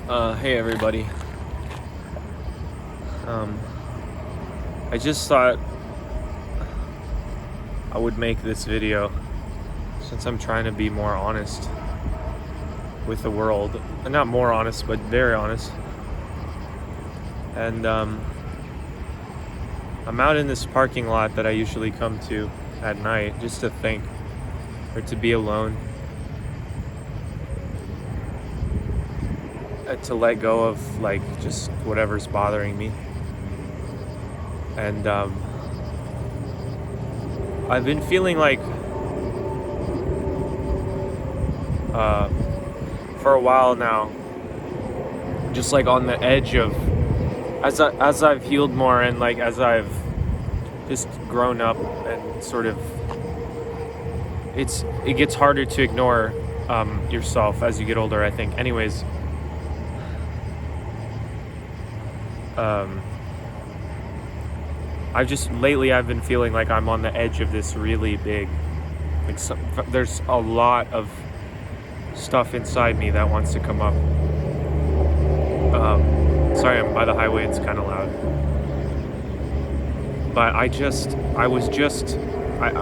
Hey everybody. I just thought I would make this video since I'm trying to be more honest with the world. Not more honest, but very honest. And I'm out in this parking lot that I usually come to at night just to think or to be alone. To let go of like just whatever's bothering me. And I've been feeling like for a while now, just like on the edge of as I've healed more and like as I've just grown up and sort of it gets harder to ignore yourself as you get older, I think. Anyways, I've been feeling like I'm on the edge of this really big, there's a lot of stuff inside me that wants to come up. Sorry, I'm by the highway, it's kind of loud. But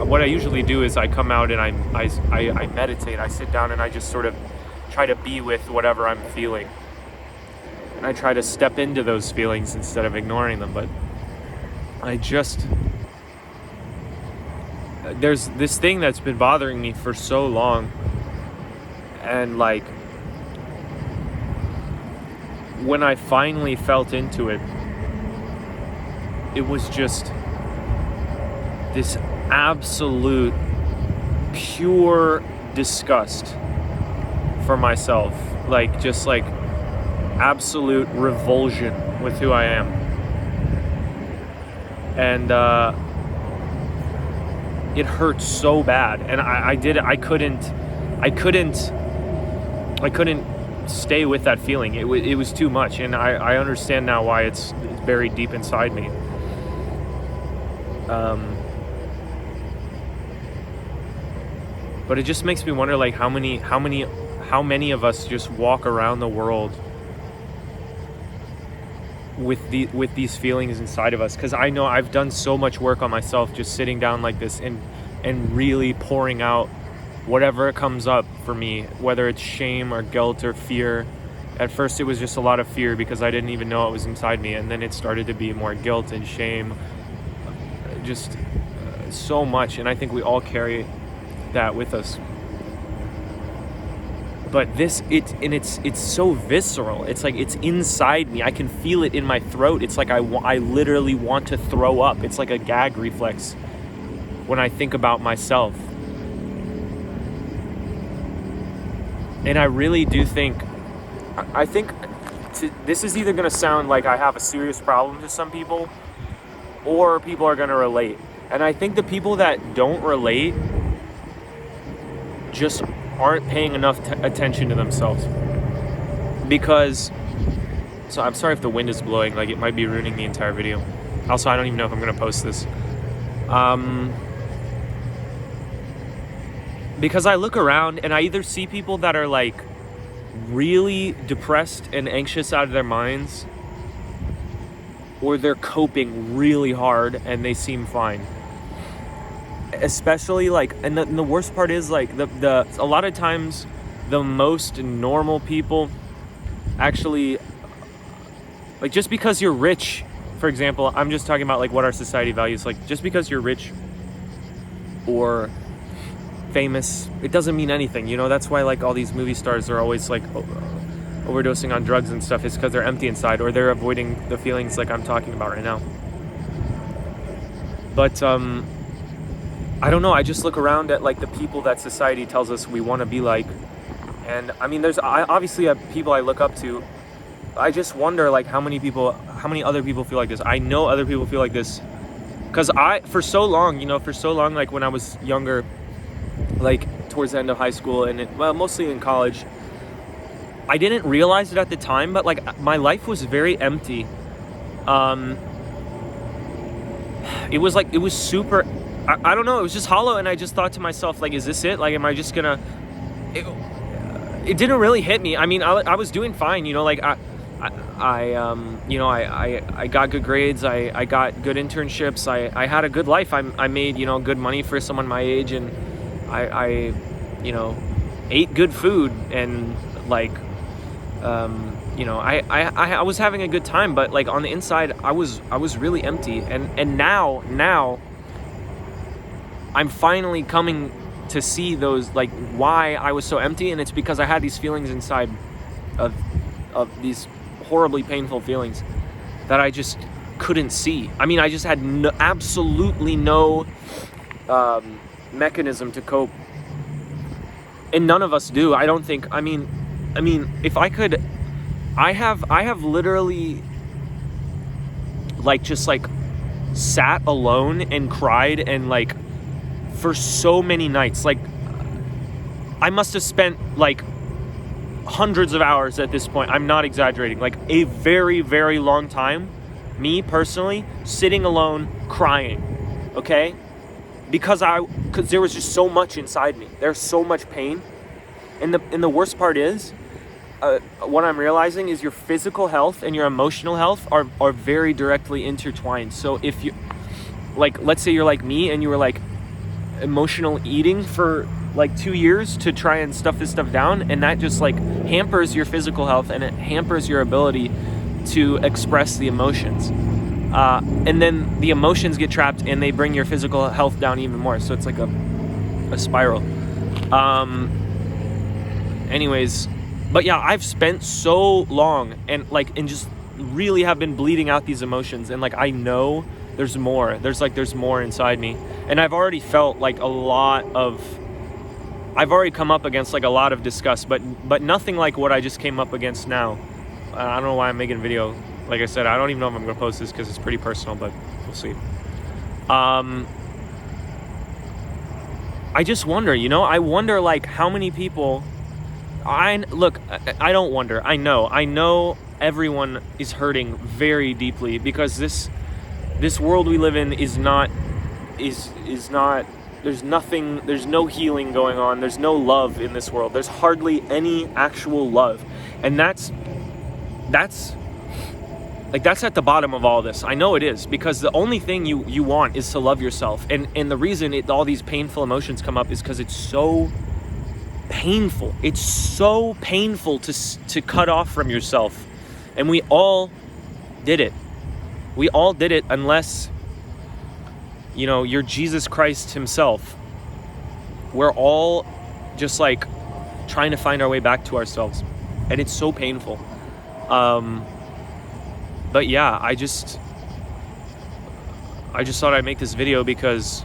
what I usually do is I come out and I meditate, I sit down and I just sort of try to be with whatever I'm feeling. And I try to step into those feelings instead of ignoring them, but there's this thing that's been bothering me for so long, and like when I finally felt into it, it was just this absolute pure disgust for myself, like just like absolute revulsion with who I am. And it hurt so bad, and I couldn't stay with that feeling. It was too much, and I understand now why it's buried deep inside me. But it just makes me wonder, like how many of us just walk around the world with these feelings inside of us. Because I know I've done so much work on myself, just sitting down like this and really pouring out whatever comes up for me, whether it's shame or guilt or fear. At first it was just a lot of fear because I didn't even know it was inside me, and then it started to be more guilt and shame, just so much. And I think we all carry that with us. But it's so visceral. It's like it's inside me. I can feel it in my throat. It's like I literally want to throw up. It's like a gag reflex when I think about myself. And I really do think, this is either going to sound like I have a serious problem to some people, or people are going to relate. And I think the people that don't relate just aren't paying enough attention to themselves. Because, so I'm sorry if the wind is blowing, like it might be ruining the entire video. Also, I don't even know if I'm going to post this. Because I look around and I either see people that are like really depressed and anxious out of their minds, or they're coping really hard and they seem fine. Especially like, and the worst part is like a lot of times the most normal people actually, like, just because you're rich, for example, I'm just talking about like what our society values, like just because you're rich or famous, it doesn't mean anything, you know. That's why like all these movie stars are always like overdosing on drugs and stuff, is because they're empty inside, or they're avoiding the feelings like I'm talking about right now. But I don't know, I just look around at like the people that society tells us we want to be like, and I mean there's obviously people I look up to. I just wonder like how many other people feel like this. I know other people feel like this, because for so long, like when I was younger, like towards the end of high school and mostly in college, I didn't realize it at the time, but like my life was very empty. It was super, I don't know, it was just hollow, and I just thought to myself, like, is this it? Like, am I just gonna, it didn't really hit me. I mean, I was doing fine, you know, like you know, I got good grades, I got good internships, I had a good life, I made, you know, good money for someone my age, and I you know, ate good food, and like, you know, I was having a good time, but like on the inside, I was really empty, and now I'm finally coming to see those, like, why I was so empty, and it's because I had these feelings inside of these horribly painful feelings that I just couldn't see. I mean, I just had absolutely no mechanism to cope, and none of us do. I don't think. I mean, if I could, I have literally, like, just like sat alone and cried, and like for so many nights. Like, I must have spent like hundreds of hours at this point. I'm not exaggerating. Like a very, very long time, me personally, sitting alone crying, okay? Because there was just so much inside me. There's so much pain. And the worst part is, what I'm realizing is your physical health and your emotional health are very directly intertwined. So if you, like, let's say you're like me and you were like emotional eating for like 2 years to try and stuff this stuff down, and that just like hampers your physical health, and it hampers your ability to express the emotions, and then the emotions get trapped and they bring your physical health down even more. So it's like a spiral. Anyways, but yeah, I've spent so long and just really have been bleeding out these emotions, and like I know there's more inside me, and I've already felt like I've already come up against like a lot of disgust, but nothing like what I just came up against now. I don't know why I'm making a video. Like I said, I don't even know if I'm gonna post this because it's pretty personal, but we'll see. I just wonder, you know, I wonder like how many people, I don't wonder, I know everyone is hurting very deeply, because this world we live in is not, there's no healing going on. There's no love in this world. There's hardly any actual love. And that's at the bottom of all this. I know it is, because the only thing you want is to love yourself. And the reason all these painful emotions come up is because it's so painful. It's so painful to cut off from yourself. And we all did it. We all did it, unless, you know, you're Jesus Christ himself. We're all just like trying to find our way back to ourselves, and it's so painful. But yeah, I just thought I'd make this video because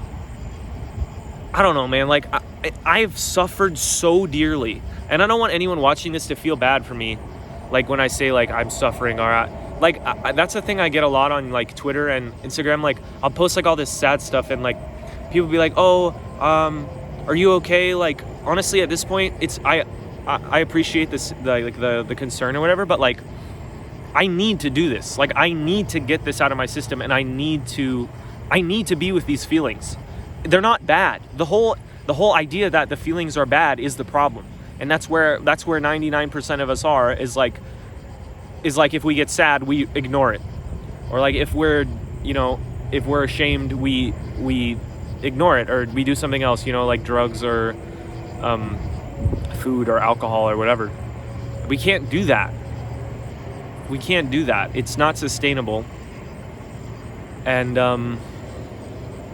I don't know, man, like I've suffered so dearly, and I don't want anyone watching this to feel bad for me, like when I say like I'm suffering, or like that's the thing I get a lot on like Twitter and Instagram. Like I'll post like all this sad stuff, and like people be like, oh, are you okay? Like honestly, at this point, it's I appreciate this, the concern or whatever, but like I need to do this. Like I need to get this out of my system, and I need to be with these feelings. They're not bad. The whole idea that the feelings are bad is the problem, and that's where 99% of us are. Is like if we get sad, we ignore it, or like if we're ashamed, we ignore it, or we do something else, you know, like drugs or food or alcohol or whatever. We can't do that. It's not sustainable. And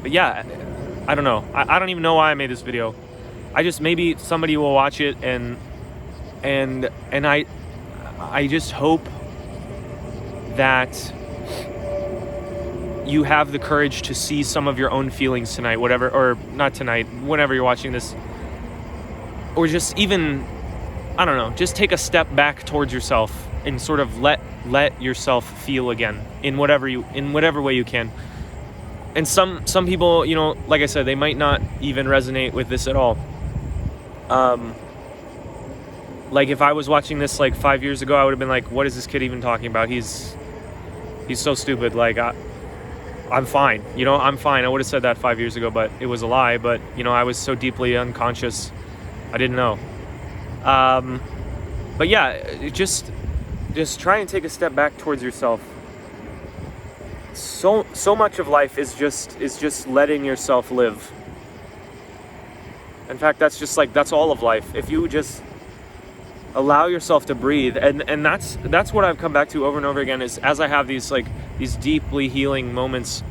but yeah, I don't know. I don't even know why I made this video. Maybe somebody will watch it, and I just hope that you have the courage to see some of your own feelings tonight, whatever, or not tonight, whenever you're watching this, or just even, I don't know, just take a step back towards yourself and sort of let yourself feel again in whatever way you can. And some people, you know, like I said, they might not even resonate with this at all. Like if I was watching this like 5 years ago, I would have been like, what is this kid even talking about? He's so stupid. Like I'm fine, you know, I'm fine. I would have said that 5 years ago, but it was a lie. But, you know, I was so deeply unconscious, I didn't know. But yeah, just try and take a step back towards yourself. So much of life is just letting yourself live. In fact, that's all of life. If you just allow yourself to breathe, and that's what I've come back to over and over again, is as I have these deeply healing moments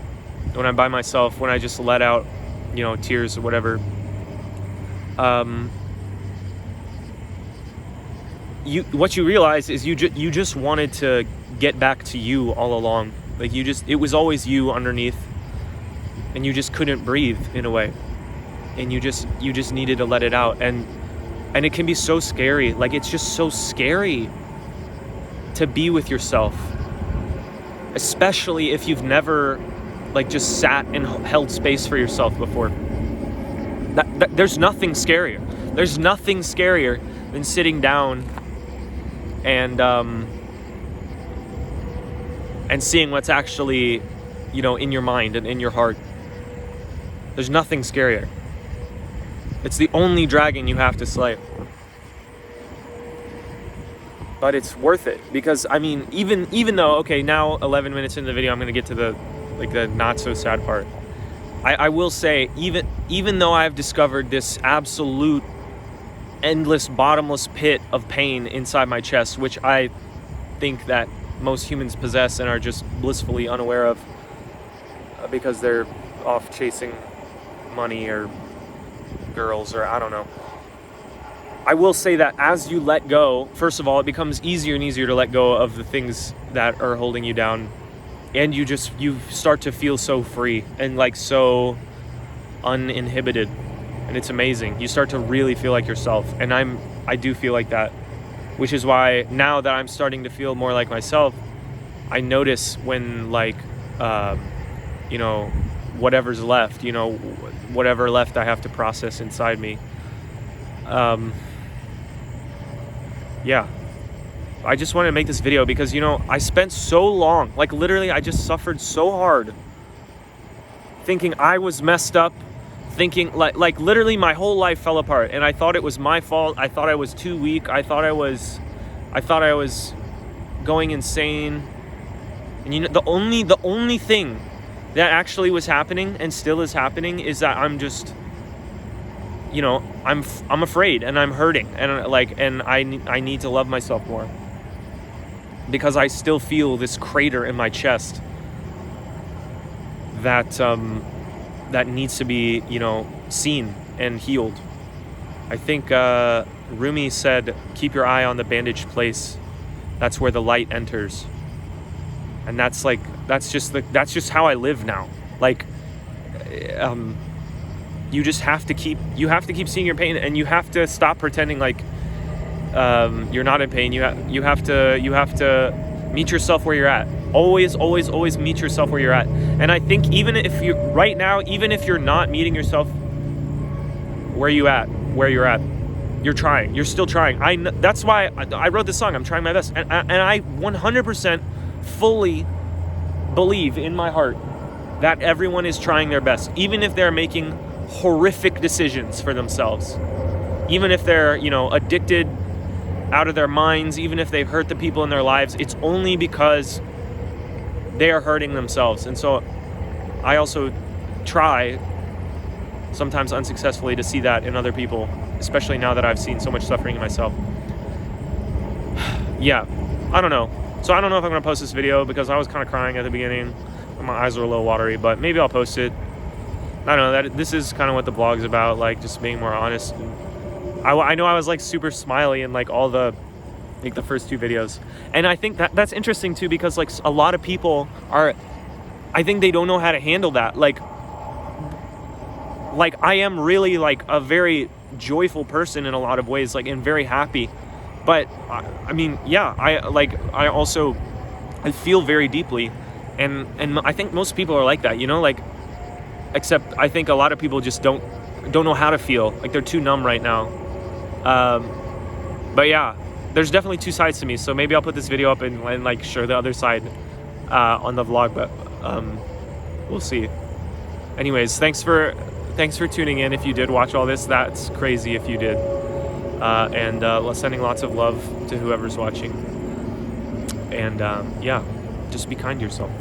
when I'm by myself, when I just let out, tears or whatever. What you realize is you just wanted to get back to you all along. Like it was always you underneath, and you just couldn't breathe in a way, and you just needed to let it out, and it can be so scary. Like, it's just so scary to be with yourself, especially if you've never just sat and held space for yourself before. There's nothing scarier. There's nothing scarier than sitting down and seeing what's actually, in your mind and in your heart. There's nothing scarier. It's the only dragon you have to slay. But it's worth it, because even though, okay, now 11 minutes into the video, I'm gonna get to the not so sad part. I will say, even though I've discovered this absolute endless, bottomless pit of pain inside my chest, which I think that most humans possess and are just blissfully unaware of, because they're off chasing money or girls, or I don't know. I will say that as you let go, first of all, it becomes easier and easier to let go of the things that are holding you down, and you start to feel so free and so uninhibited, and it's amazing. You start to really feel like yourself, and I do feel like that, which is why now that I'm starting to feel more like myself, I notice when whatever's left, whatever left I have to process inside me. Yeah, I just wanted to make this video because, I spent so long, literally I just suffered so hard thinking I was messed up, thinking literally my whole life fell apart, and I thought it was my fault. I thought I was too weak. I thought I was going insane. And the only thing that actually was happening and still is happening is that I'm just, I'm afraid, and I'm hurting, and I need to love myself more, because I still feel this crater in my chest that needs to be, seen and healed. I think Rumi said, "Keep your eye on the bandaged place. That's where the light enters." And that's just how I live now. You just have to keep seeing your pain, and you have to stop pretending you're not in pain. You have to meet yourself where you're at. Always meet yourself where you're at. And I think even if you're not meeting yourself where you're at, you're trying. You're still trying. That's why I wrote this song. I'm trying my best, and I 100% fully believe in my heart that everyone is trying their best, even if they're making horrific decisions for themselves, even if they're addicted out of their minds, even if they've hurt the people in their lives. It's only because they are hurting themselves. And so I also try, sometimes unsuccessfully, to see that in other people, especially now that I've seen so much suffering in myself. Yeah, I don't know. So I don't know if I'm going to post this video, because I was kind of crying at the beginning. My eyes were a little watery, but maybe I'll post it. I don't know. This is kind of what the blog's about, just being more honest. I know I was super smiley in all the first two videos, and I think that's interesting too, because a lot of people I think they don't know how to handle that. I am really a very joyful person in a lot of ways, and very happy. But I feel very deeply, and I think most people are like that, except I think a lot of people just don't know how to feel. They're too numb right now. But yeah, there's definitely two sides to me, so maybe I'll put this video up and show the other side on the vlog, but we'll see. Anyways, thanks for tuning in. If you did watch all this, that's crazy if you did. and sending lots of love to whoever's watching. And yeah, just be kind to yourself.